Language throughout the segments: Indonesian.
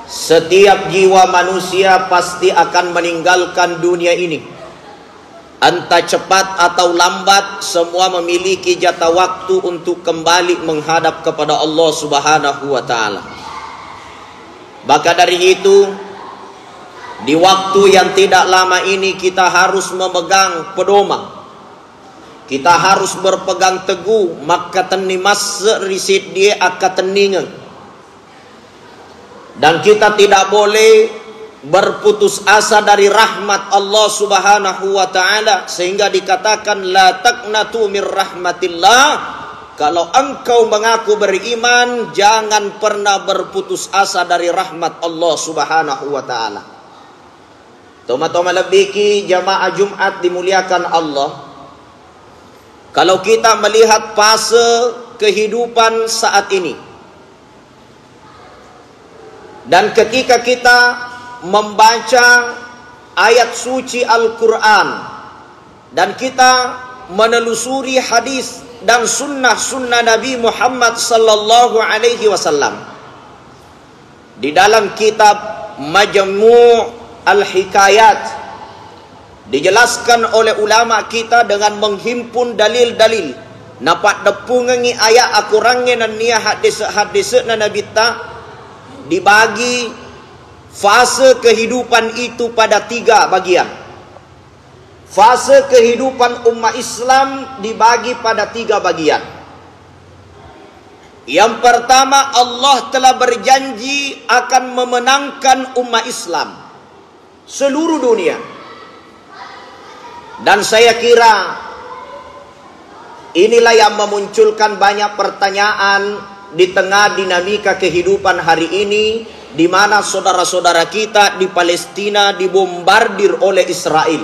Setiap jiwa manusia pasti akan meninggalkan dunia ini. Entah cepat atau lambat, semua memiliki jatah waktu untuk kembali menghadap kepada Allah Subhanahu wa ta'ala. Maka dari itu, di waktu yang tidak lama ini kita harus memegang pedoman. Kita harus berpegang teguh, maka tenimas risit dia akan teningan. Dan kita tidak boleh berputus asa dari rahmat Allah Subhanahu wa ta'ala, sehingga dikatakan la taqnatu mir rahmatillah. Kalau engkau mengaku beriman, jangan pernah berputus asa dari rahmat Allah Subhanahu wa ta'ala. Toma-toma lebih jamaah Jumat dimuliakan Allah. Kalau kita melihat fase kehidupan saat ini, dan ketika kita membaca ayat suci Al-Quran, dan kita menelusuri hadis dan sunnah Nabi Muhammad sallallahu alaihi wasallam, di dalam kitab Majmu' Al-Hikayat dijelaskan oleh ulama kita dengan menghimpun dalil-dalil napak depungengi ayat akurangnya dan niat hadis na Nabi ta dibagi fase kehidupan itu pada 3 bagian. Fase kehidupan umat Islam dibagi pada 3 bagian. Yang pertama, Allah telah berjanji akan memenangkan umat Islam seluruh dunia. Dan saya kira inilah yang memunculkan banyak pertanyaan di tengah dinamika kehidupan hari ini, di mana saudara-saudara kita di Palestina dibombardir oleh Israel.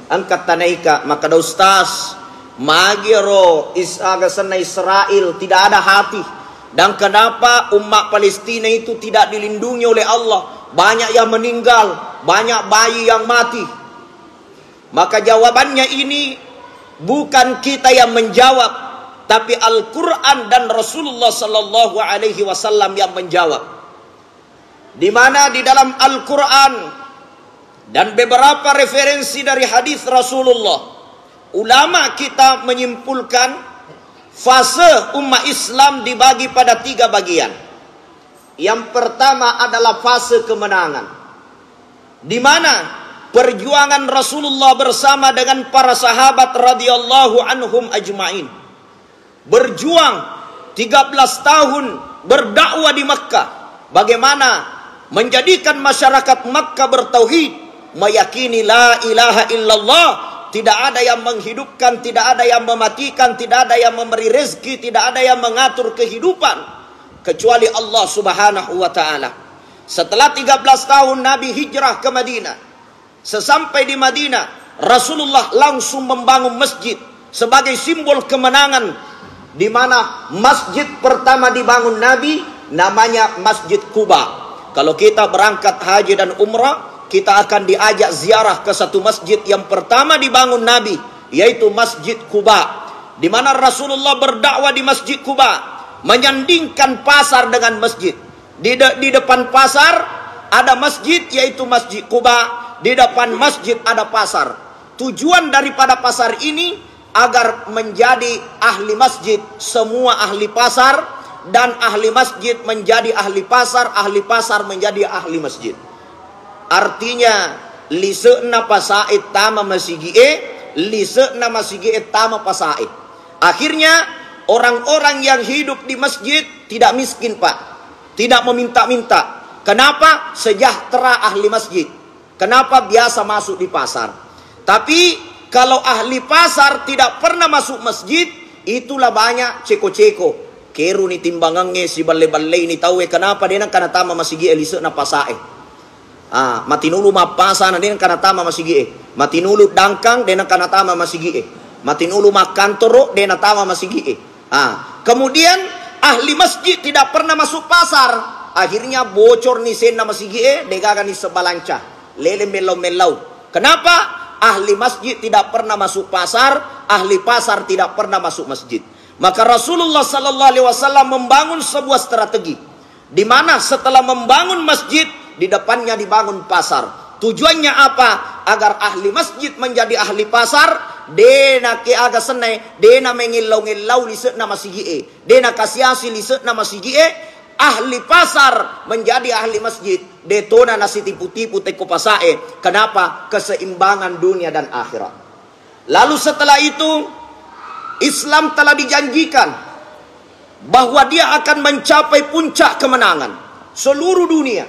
Angkat tanaika maka da ustaz magiro isagasan Israel tidak ada hati. Dan kenapa umat Palestina itu tidak dilindungi oleh Allah? Banyak yang meninggal, banyak bayi yang mati. Maka jawabannya ini bukan kita yang menjawab, tapi Al-Quran dan Rasulullah sallallahu alaihi wasallam yang menjawab. Di mana di dalam Al-Quran dan beberapa referensi dari hadis Rasulullah, ulama kita menyimpulkan fase umat Islam dibagi pada 3 bagian. Yang pertama adalah fase kemenangan, di mana perjuangan Rasulullah bersama dengan para sahabat radhiyallahu anhum ajma'in berjuang 13 tahun berdakwah di Makkah. Bagaimana menjadikan masyarakat Makkah bertauhid, meyakini la ilaha illallah, tidak ada yang menghidupkan, tidak ada yang mematikan, tidak ada yang memberi rezeki, tidak ada yang mengatur kehidupan kecuali Allah Subhanahu wa ta'ala. Setelah 13 tahun Nabi hijrah ke Madinah, sesampai di Madinah Rasulullah langsung membangun masjid sebagai simbol kemenangan, di mana masjid pertama dibangun Nabi namanya Masjid Quba. Kalau kita berangkat haji dan umrah, kita akan diajak ziarah ke satu masjid yang pertama dibangun Nabi, yaitu Masjid Quba, di mana Rasulullah berdakwah di Masjid Quba, menyandingkan pasar dengan masjid. Di depan pasar ada masjid, yaitu Masjid Quba. Di depan masjid ada pasar. Tujuan daripada pasar ini agar menjadi ahli masjid semua ahli pasar, dan ahli masjid menjadi ahli pasar menjadi ahli masjid. Artinya liseuna pasaid tama masigie, liseuna masigie tama pasaid. Akhirnya orang-orang yang hidup di masjid tidak miskin, Pak, tidak meminta-minta. Kenapa? Sejahtera ahli masjid. Kenapa? Biasa masuk di pasar. Tapi kalau ahli pasar tidak pernah masuk masjid, itulah banyak ceko-ceko. Keru ni timbangannya si balle-balle ni tahu kenapa dia kana tama masigi elise na pasae. Matinulu mapasa na dia kana tama masigi. Matinulu dangkang dia kana tama masigi. Matinulu makantoro dia na tama masigi. Kemudian ahli masjid tidak pernah masuk pasar. Akhirnya bocor ni sen na masigi degaga ni sebalanca. Lele melau-melau. Kenapa? Ahli masjid tidak pernah masuk pasar, ahli pasar tidak pernah masuk masjid. Maka Rasulullah sallallahu alaihi wasallam membangun sebuah strategi. Di mana setelah membangun masjid, di depannya dibangun pasar. Tujuannya apa? Agar ahli masjid menjadi ahli pasar. Dena ke aga senai, dena mengilau-ngilau liset nama sigie, dena kasiasi liset nama sigie. Ahli pasar menjadi ahli masjid. Detona nasi tipu-tipu teko pasae. Kenapa? Keseimbangan dunia dan akhirat. Lalu setelah itu, Islam telah dijanjikan bahwa dia akan mencapai puncak kemenangan seluruh dunia.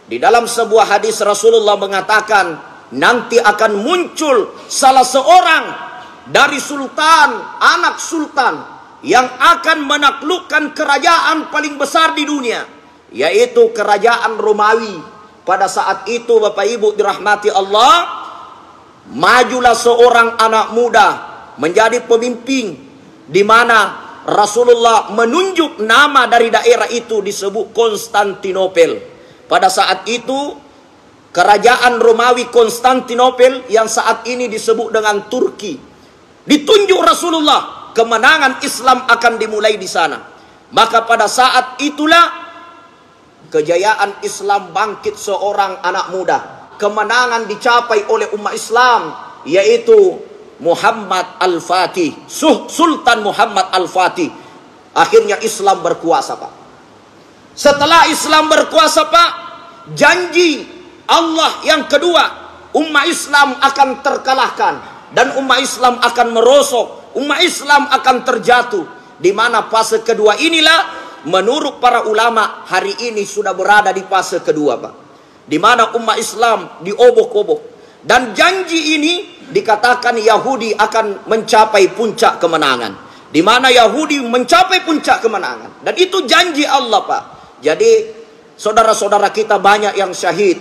Di dalam sebuah hadis Rasulullah mengatakan, nanti akan muncul salah seorang dari sultan, anak sultan, yang akan menaklukkan kerajaan paling besar di dunia, yaitu kerajaan Romawi. Pada saat itu, Bapak Ibu dirahmati Allah, majulah seorang anak muda menjadi pemimpin, di mana Rasulullah menunjuk nama dari daerah itu disebut Konstantinopel. Pada saat itu kerajaan Romawi Konstantinopel yang saat ini disebut dengan Turki, ditunjuk Rasulullah, kemenangan Islam akan dimulai di sana. Maka pada saat itulah kejayaan Islam bangkit seorang anak muda. Kemenangan dicapai oleh umat Islam, yaitu Muhammad Al-Fatih, Sultan Muhammad Al-Fatih. Akhirnya Islam berkuasa, Pak. Setelah Islam berkuasa, Pak, janji Allah yang kedua, umat Islam akan terkalahkan dan umat Islam akan merosok, umat Islam akan terjatuh. Di mana fase kedua inilah menurut para ulama hari ini sudah berada di fase kedua, Pak. Di mana umat Islam diobok-obok, dan janji ini dikatakan Yahudi akan mencapai puncak kemenangan. Di mana Yahudi mencapai puncak kemenangan, dan itu janji Allah, Pak. Jadi saudara-saudara kita banyak yang syahid.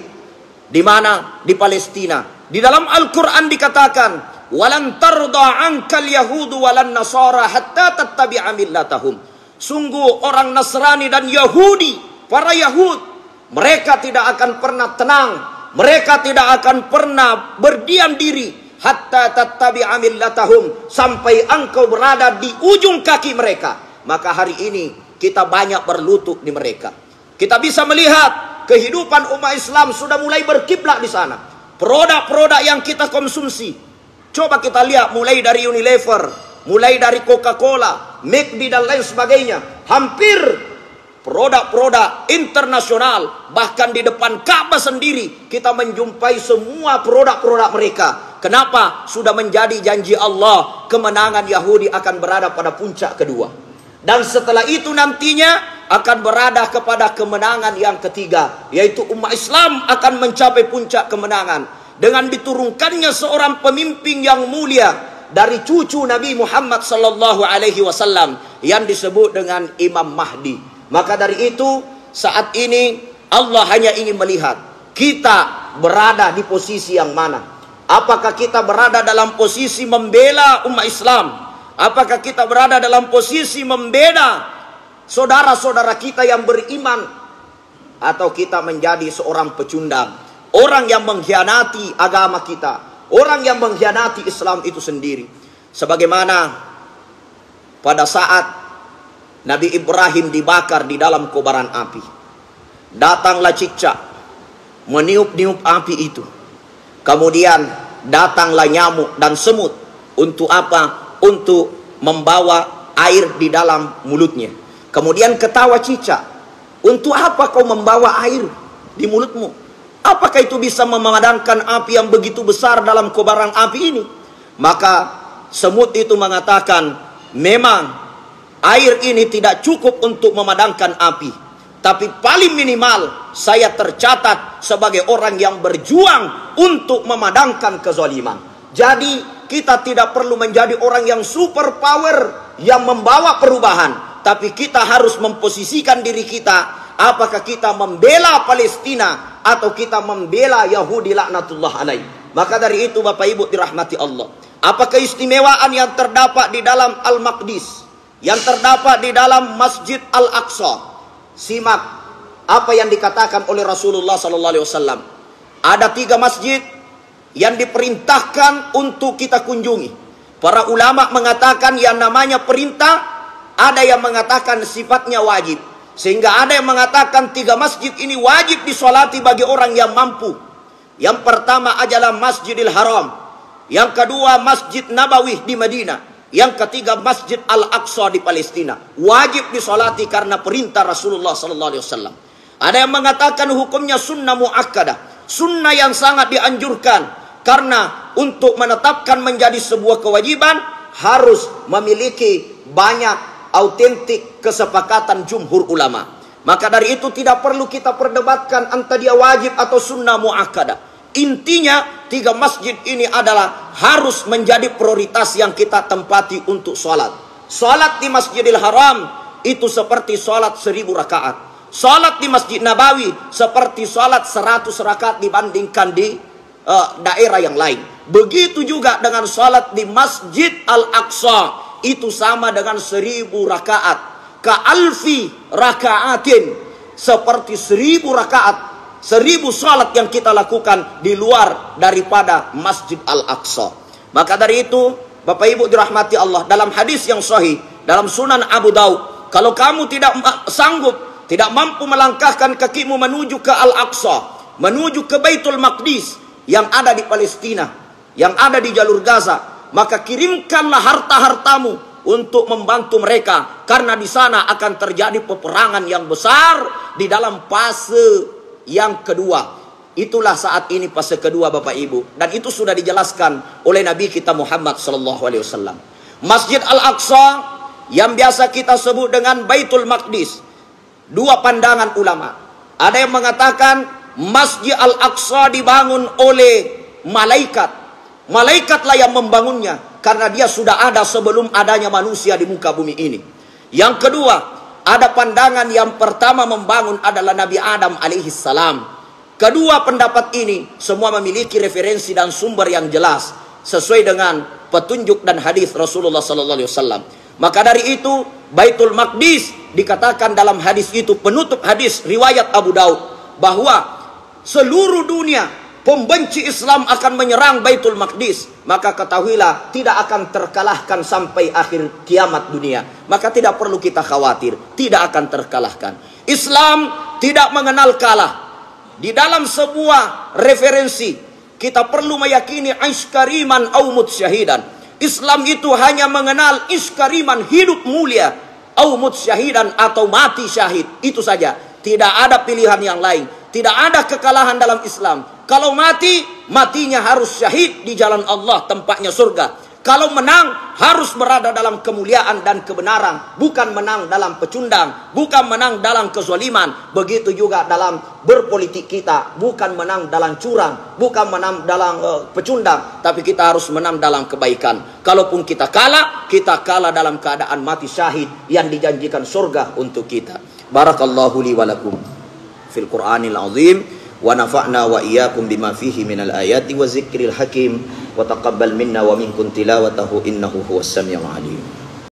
Di mana? Di Palestina. Di dalam Al-Quran dikatakan, walan tarda ankal yahudu walan nasara hatta tattabi'a millatahum. Sungguh orang Nasrani dan Yahudi, para Yahud, mereka tidak akan pernah tenang, mereka tidak akan pernah berdiam diri hatta tattabi'a millatahum, sampai engkau berada di ujung kaki mereka. Maka hari ini kita banyak berlutut di mereka. Kita bisa melihat kehidupan umat Islam sudah mulai berkiblat di sana. Produk-produk yang kita konsumsi, coba kita lihat, mulai dari Unilever, mulai dari Coca-Cola, McD dan lain sebagainya. Hampir produk-produk internasional, bahkan di depan Ka'bah sendiri kita menjumpai semua produk-produk mereka. Kenapa? Sudah menjadi janji Allah, kemenangan Yahudi akan berada pada puncak kedua. Dan setelah itu nantinya akan berada kepada kemenangan yang ketiga, yaitu umat Islam akan mencapai puncak kemenangan dengan diturunkannya seorang pemimpin yang mulia dari cucu Nabi Muhammad sallallahu alaihi wasallam yang disebut dengan Imam Mahdi. Maka dari itu saat ini Allah hanya ingin melihat kita berada di posisi yang mana. Apakah kita berada dalam posisi membela umat Islam? Apakah kita berada dalam posisi membela saudara-saudara kita yang beriman, atau kita menjadi seorang pecundang, orang yang mengkhianati agama kita, orang yang mengkhianati Islam itu sendiri? Sebagaimana pada saat Nabi Ibrahim dibakar di dalam kobaran api, datanglah cicak meniup-niup api itu, kemudian datanglah nyamuk dan semut. Untuk apa? Untuk membawa air di dalam mulutnya. Kemudian ketawa cicak, untuk apa kau membawa air di mulutmu? Apakah itu bisa memadamkan api yang begitu besar dalam kobaran api ini? Maka semut itu mengatakan, memang air ini tidak cukup untuk memadamkan api, tapi paling minimal saya tercatat sebagai orang yang berjuang untuk memadamkan kezaliman. Jadi kita tidak perlu menjadi orang yang super power yang membawa perubahan, tapi kita harus memposisikan diri kita. Apakah kita membela Palestina atau kita membela Yahudi laknatullah alaih? Maka dari itu Bapak Ibu dirahmati Allah, apa keistimewaan yang terdapat di dalam Al-Maqdis, yang terdapat di dalam Masjid Al-Aqsa? Simak apa yang dikatakan oleh Rasulullah SAW. Ada 3 masjid yang diperintahkan untuk kita kunjungi. Para ulama mengatakan yang namanya perintah, ada yang mengatakan sifatnya wajib. Sehingga ada yang mengatakan 3 masjid ini wajib disolati bagi orang yang mampu. Yang pertama adalah Masjidil Haram. Yang kedua Masjid Nabawi di Madinah. Yang ketiga Masjid Al-Aqsa di Palestina. Wajib disolati karena perintah Rasulullah SAW. Ada yang mengatakan hukumnya sunnah muakkadah. Sunnah yang sangat dianjurkan. Karena untuk menetapkan menjadi sebuah kewajiban harus memiliki banyak autentik kesepakatan jumhur ulama. Maka dari itu tidak perlu kita perdebatkan antara dia wajib atau sunnah muakkadah. Intinya 3 masjid ini adalah harus menjadi prioritas yang kita tempati untuk sholat. Sholat di Masjidil Haram itu seperti sholat 1000 rakaat. Sholat di Masjid Nabawi seperti sholat 100 rakaat dibandingkan di daerah yang lain. Begitu juga dengan sholat di Masjid Al-Aqsa. Itu sama dengan 1000 rakaat. Ka'alfi rakaatin. Seperti 1000 rakaat. 1000 salat yang kita lakukan di luar daripada Masjid Al-Aqsa. Maka dari itu, Bapak Ibu dirahmati Allah, dalam hadis yang sahih, dalam Sunan Abu Daud, kalau kamu tidak sanggup, tidak mampu melangkahkan kakimu menuju ke Al-Aqsa, menuju ke Baitul Maqdis yang ada di Palestina, yang ada di jalur Gaza, maka kirimkanlah harta-hartamu untuk membantu mereka, karena di sana akan terjadi peperangan yang besar di dalam fase yang kedua. Itulah saat ini fase kedua, Bapak Ibu, dan itu sudah dijelaskan oleh Nabi kita Muhammad SAW. Masjid Al-Aqsa yang biasa kita sebut dengan Baitul Maqdis, dua pandangan ulama. Ada yang mengatakan Masjid Al-Aqsa dibangun oleh malaikat. Malaikatlah yang membangunnya, karena dia sudah ada sebelum adanya manusia di muka bumi ini. Yang kedua, ada pandangan yang pertama membangun adalah Nabi Adam alaihissalam. Kedua pendapat ini semua memiliki referensi dan sumber yang jelas sesuai dengan petunjuk dan hadis Rasulullah SAW. Maka dari itu Baitul Maqdis dikatakan dalam hadis itu, penutup hadis riwayat Abu Daud, bahwa seluruh dunia pembenci Islam akan menyerang Baitul Maqdis, maka ketahuilah tidak akan terkalahkan sampai akhir kiamat dunia. Maka tidak perlu kita khawatir, tidak akan terkalahkan. Islam tidak mengenal kalah. Di dalam sebuah referensi kita perlu meyakini aiskariman au mut syahidan. Islam itu hanya mengenal iskariman, hidup mulia, au mut syahidan atau mati syahid. Itu saja, tidak ada pilihan yang lain. Tidak ada kekalahan dalam Islam. Kalau mati, matinya harus syahid di jalan Allah, tempatnya surga. Kalau menang, harus berada dalam kemuliaan dan kebenaran. Bukan menang dalam pecundang, bukan menang dalam kezaliman. Begitu juga dalam berpolitik kita, bukan menang dalam curang, bukan menang dalam pecundang, tapi kita harus menang dalam kebaikan. Kalaupun kita kalah dalam keadaan mati syahid yang dijanjikan surga untuk kita. Barakallahu li wa lakum fil Qur'anil azim. ونفعنا وإياكم بما فيه من الآيات والذكر الحكيم وتقبل منا ومنكم تلاوته إنه هو السميع العليم.